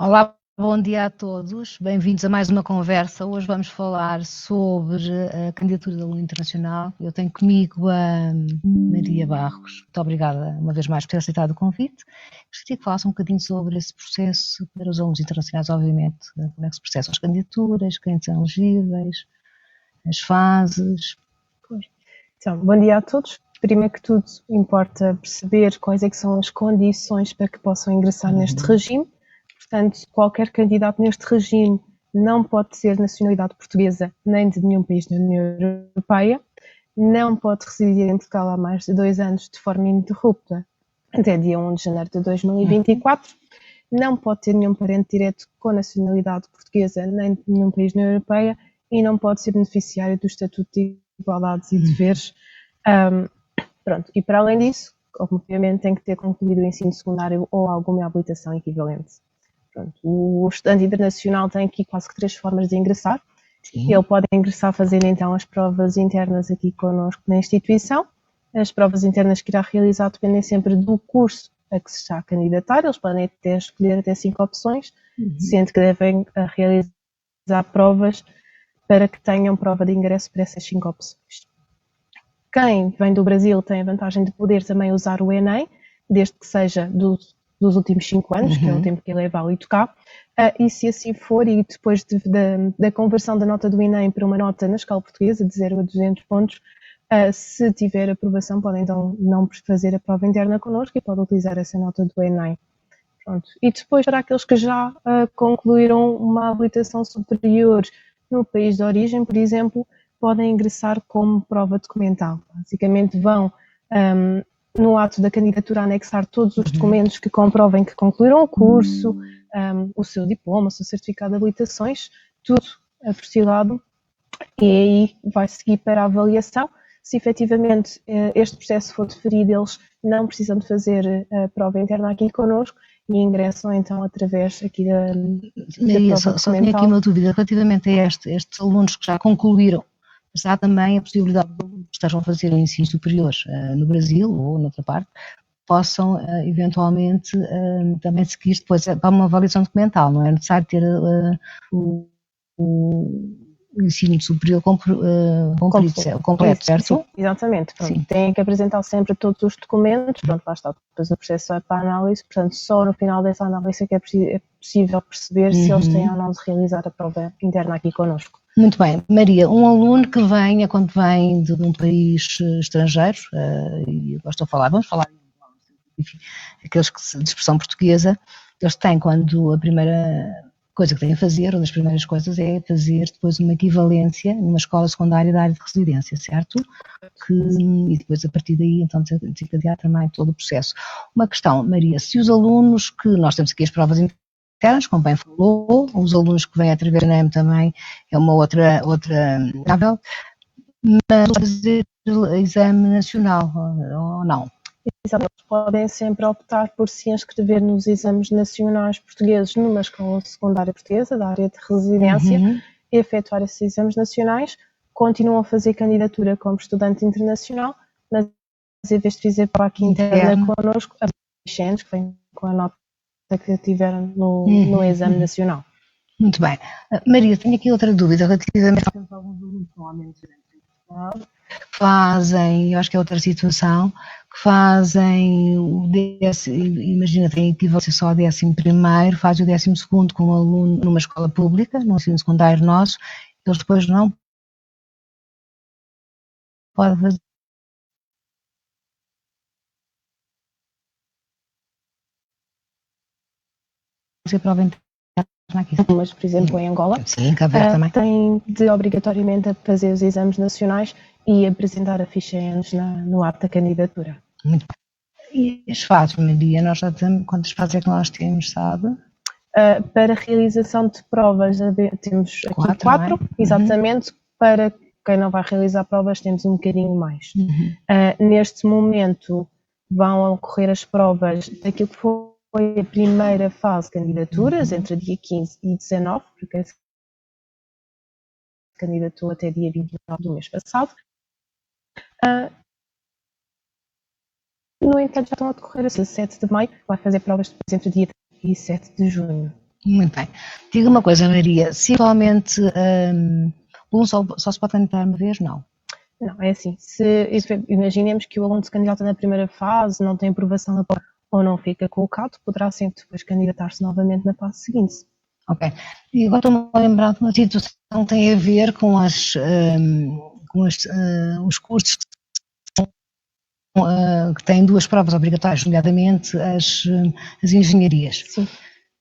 Olá, bom dia a todos. Bem-vindos a mais uma conversa. Hoje vamos falar sobre a candidatura da aluno internacional. Eu tenho comigo a Maria Barros. Muito obrigada uma vez mais por ter aceitado o convite. Gostaria que falasse um bocadinho sobre esse processo para os alunos internacionais, obviamente. Como é que se processam as candidaturas, quem são elegíveis, as fases. Então, bom dia a todos. Primeiro que tudo, importa perceber quais é que são as condições para que possam ingressar neste regime. Portanto, qualquer candidato neste regime não pode ter nacionalidade portuguesa nem de nenhum país da União Europeia, não pode residir em Portugal há mais de 2 anos de forma ininterrupta até dia 1 de janeiro de 2024, não pode ter nenhum parente direto com nacionalidade portuguesa nem de nenhum país da União Europeia e não pode ser beneficiário do Estatuto de Igualdades e Deveres. Pronto. E para além disso, obviamente tem que ter concluído o ensino secundário ou alguma habilitação equivalente. Pronto. O estudante internacional tem aqui quase que 3 formas de ingressar. Sim. Ele pode ingressar fazendo então as provas internas aqui connosco na instituição. As provas internas que irá realizar dependem sempre do curso a que se está a candidatar. Eles podem até escolher até 5 opções, sendo que devem realizar provas para que tenham prova de ingresso para essas 5 opções. Quem vem do Brasil tem a vantagem de poder também usar o Enem, desde que seja dos últimos 5 anos, que é o tempo que ele é válido cá. E se assim for, e depois da conversão da nota do Enem para uma nota na escala portuguesa de 0 a 200 pontos, se tiver aprovação, pode então não fazer a prova interna connosco e pode utilizar essa nota do Enem. Pronto. E depois, para aqueles que já concluíram uma habilitação superior no país de origem, por exemplo, podem ingressar como prova documental. Basicamente vão, no ato da candidatura, anexar todos os documentos que comprovem que concluíram o curso, o seu diploma, o seu certificado de habilitações, tudo apostilado, e aí vai seguir para a avaliação. Se efetivamente este processo for deferido, eles não precisam de fazer a prova interna aqui connosco e ingressam então através aqui da Maria, prova só tenho aqui uma dúvida relativamente a estes alunos que já concluíram. Mas há também a possibilidade de alunos que estejam a fazer ensino superior no Brasil ou noutra parte, possam eventualmente também seguir depois para uma avaliação documental. Não é necessário ter o ensino superior completo, certo? Sim, exatamente. Pronto, têm que apresentar sempre todos os documentos. Pronto, lá está. Depois o processo vai para a análise. Portanto, só no final dessa análise é que é possível perceber se eles têm ou não de realizar a prova interna aqui connosco. Muito bem. Maria, um aluno que venha, quando vem de um país estrangeiro, e eu gosto de falar, vamos falar, enfim, aqueles de expressão portuguesa, eles têm, quando a primeira coisa que têm a fazer, uma das primeiras coisas é fazer depois uma equivalência numa escola secundária da área de residência, certo? E depois a partir daí, então, desencadear também todo o processo. Uma questão, Maria, se os alunos que, nós temos aqui as provas internas, como bem falou, os alunos que vêm através da ENEM também é uma outra variável, mas fazer exame nacional ou não? Eles podem sempre optar por se inscrever nos exames nacionais portugueses numa escola secundária portuguesa da área de residência e efetuar esses exames nacionais, continuam a fazer candidatura como estudante internacional, mas em vez de fazer para aqui interna connosco, a que vem com a nota que tiveram no exame nacional. Muito bem. Maria, tenho aqui outra dúvida relativamente a alguns alunos que fazem, eu acho que é outra situação, que fazem o décimo, imagina, tem equivalência só ao 11º, fazem o 12º com um aluno numa escola pública, no ensino secundário nosso, eles depois não podem fazer prova interna aqui. Mas, por exemplo, em Angola, sim, Cabo Verde também, tem de obrigatoriamente fazer os exames nacionais e apresentar a ficha ENES no ato da candidatura. Muito bem. E as fases, Maria, nós já temos, quantas fases é que nós temos, sabe? Para realização de provas temos aqui 4, exatamente. Para quem não vai realizar provas temos um bocadinho mais. Neste momento vão ocorrer as provas daquilo que foi a primeira fase de candidaturas, entre dia 15 e 19, porque a candidatou até dia 29 do mês passado. No entanto, já estão a decorrer a 7 de maio, vai fazer provas depois entre dia 3 e 7 de junho. Muito bem. Diga uma coisa, Maria, se atualmente o aluno só se pode candidatar uma vez? Não. Não, é assim, imaginemos que o aluno se candidata na primeira fase, não tem aprovação na prova ou não fica colocado, poderá sempre depois candidatar-se novamente na fase seguinte. Ok. E agora estou-me a lembrar de uma situação que tem a ver com os cursos que têm duas provas obrigatórias, nomeadamente as engenharias. Sim.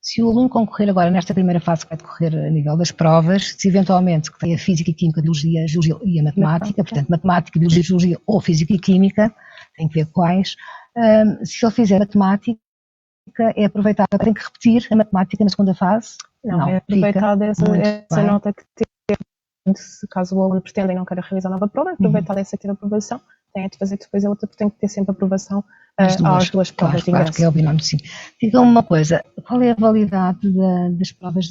Se o aluno concorrer agora nesta primeira fase que vai decorrer a nível das provas, se eventualmente que tem a Física e Química, a Biologia, a Geologia e a Matemática, portanto Matemática, Biologia, Geologia ou Física e Química, tem que ver quais, se ele fizer Matemática, é aproveitável, tem que repetir a Matemática na segunda fase? Não, é aproveitada essa nota que teve, se caso o aluno pretenda e não queira realizar nova prova, é aproveitada essa que teve aprovação, tem de fazer depois a outra, porque tem que ter sempre aprovação às duas provas de ingresso. Claro, que é o binómio, sim. Diga-me uma coisa, qual é a validade das provas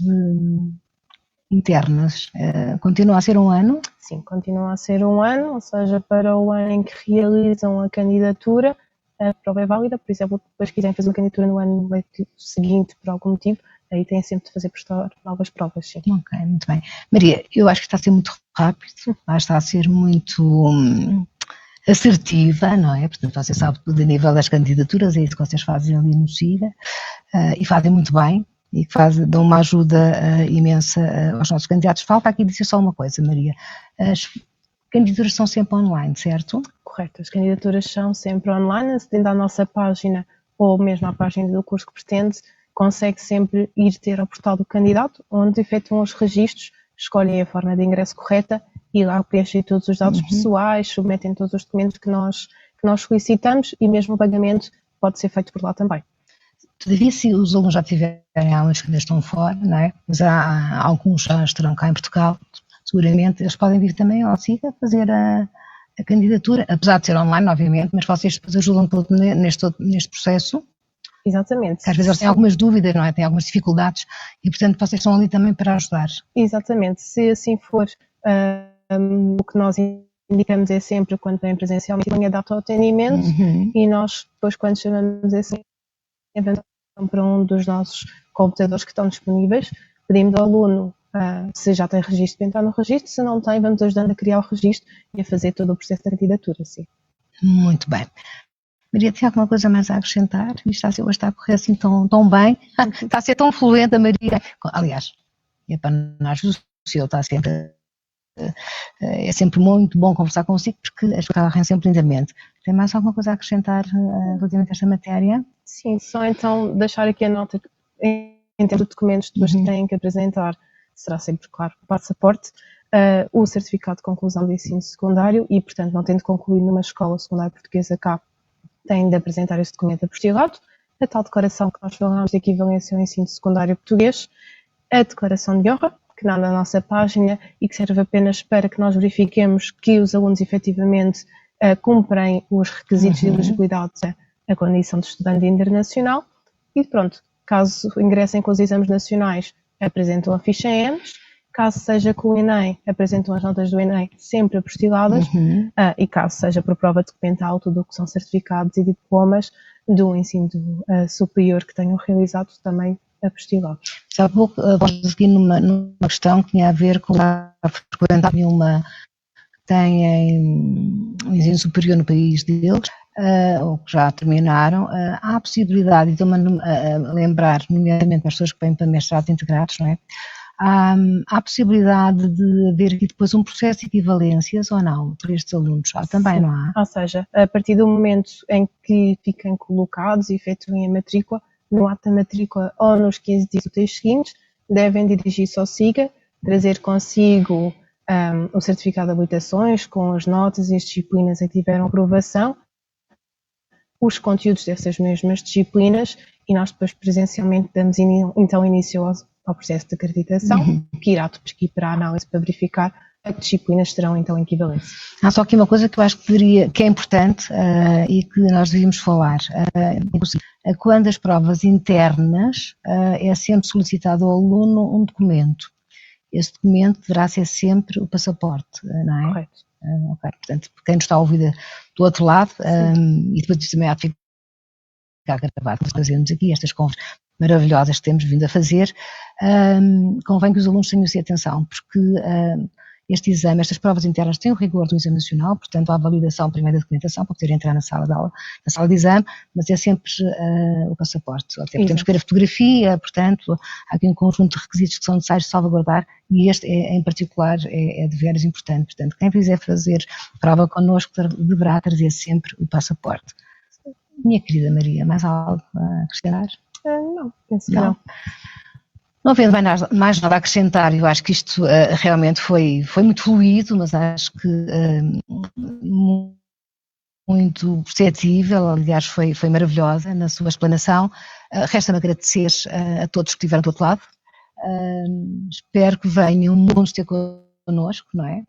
internas? Continua a ser um ano? Sim, continua a ser um ano, ou seja, para o ano em que realizam a candidatura, a prova é válida. Por exemplo, depois quiserem fazer uma candidatura no ano seguinte por algum motivo, aí têm sempre de fazer prestar novas provas, sim. Ok, muito bem. Maria, eu acho que está a ser muito rápido, está a ser muito assertiva, não é? Portanto, você sabe tudo a nível das candidaturas, é isso que vocês fazem ali no SIGA, e fazem muito bem, e que dão uma ajuda imensa aos nossos candidatos. Falta aqui dizer só uma coisa, Maria, as candidaturas são sempre online, certo? Correto, as candidaturas são sempre online, acedendo à nossa página ou mesmo à página do curso que pretende, consegue sempre ir ter ao portal do candidato, onde efetuam os registros, escolhem a forma de ingresso correta e lá preenchem todos os dados pessoais, submetem todos os documentos que nós solicitamos e mesmo o pagamento pode ser feito por lá também. Todavia, se os alunos já tiverem aulas que ainda estão fora, não é? Mas há alguns já estarão cá em Portugal, seguramente eles podem vir também ao SIGA fazer a candidatura, apesar de ser online, obviamente, mas vocês depois ajudam todo neste processo. Exatamente. Porque às vezes eles têm algumas dúvidas, não é? Têm algumas dificuldades e, portanto, vocês estão ali também para ajudar. Exatamente. Se assim for, o que nós indicamos é sempre quando vem presencialmente a data ao atendimento e nós depois quando chamamos esse para um dos nossos computadores que estão disponíveis, pedimos ao aluno se já tem registro para entrar no registro, se não tem, vamos ajudando a criar o registro e a fazer todo o processo de candidatura, sim. Muito bem. Maria, tem alguma coisa mais a acrescentar? Isto hoje está a correr assim tão bem, está a ser tão fluente a Maria. Aliás, é para nós, o senhor está sempre... É sempre muito bom conversar consigo porque as coisas correm sempre lindamente. Tem mais alguma coisa a acrescentar relativamente a esta matéria? Sim, só então deixar aqui a nota que em termos de documentos depois que têm que apresentar, será sempre, claro, o passaporte, o certificado de conclusão do ensino secundário e, portanto, não tendo concluído numa escola secundária portuguesa cá, têm de apresentar esse documento apostilado, a tal declaração que nós falamos de equivalência ao ensino secundário português, a declaração de honra, que dá na nossa página e que serve apenas para que nós verifiquemos que os alunos efetivamente cumprem os requisitos de elegibilidade à condição de estudante internacional e pronto, caso ingressem com os exames nacionais, apresentam a ficha ENES, caso seja com o ENEM, apresentam as notas do ENEM sempre apostiladas e caso seja por prova documental, tudo o que são certificados e diplomas do ensino superior que tenham realizado também apostilados. Já há pouco vamos seguir numa questão que tinha a ver com a frequentar uma que têm um ensino superior no país deles, ou que já terminaram. Há a possibilidade, e estou-me a lembrar, nomeadamente as pessoas que vêm para mestrados integrados, não é? Há a possibilidade de haver aqui depois um processo de equivalências ou não para estes alunos? Também Sim. Não há? Ou seja, a partir do momento em que fiquem colocados e efetuem a matrícula, no ato da matrícula ou nos 15 dias úteis seguintes, devem dirigir-se ao SIGA, trazer consigo o certificado de habilitações com as notas e as disciplinas a que tiveram aprovação, os conteúdos dessas mesmas disciplinas e nós depois presencialmente damos então início ao processo de acreditação, que irá depois ir para a análise para verificar a que disciplinas serão então equivalentes. Há só aqui uma coisa que eu acho que é importante e que nós devíamos falar. Quando as provas internas é sempre solicitado ao aluno um documento. Esse documento deverá ser sempre o passaporte, não é? Correto. Okay. Portanto, quem nos está a ouvir do outro lado, e depois também há de ficar gravado, nós fazemos aqui estas conversas, maravilhosas que temos vindo a fazer, convém que os alunos tenham-se atenção, porque este exame, estas provas internas têm o rigor do exame nacional, portanto há a validação primeiro da documentação para poder entrar na sala de aula, na sala de exame, mas é sempre o passaporte. Até temos que ver a fotografia, portanto há aqui um conjunto de requisitos que são necessários de salvaguardar e este em particular é de veras importante. Portanto, quem quiser fazer prova connosco deverá trazer sempre o passaporte. Minha querida Maria, mais algo a acrescentar? Não, penso que não. Não havendo mais nada a acrescentar, eu acho que isto realmente foi muito fluido, mas acho que muito perceptível, aliás foi maravilhosa na sua explanação. Resta-me agradecer a todos que estiveram do outro lado. Espero que venham muitos ter connosco, não é?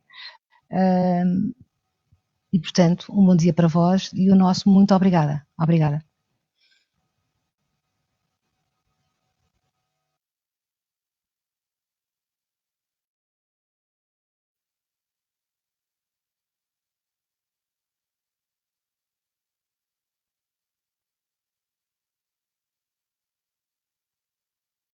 E portanto, um bom dia para vós e o nosso muito obrigada. Obrigada.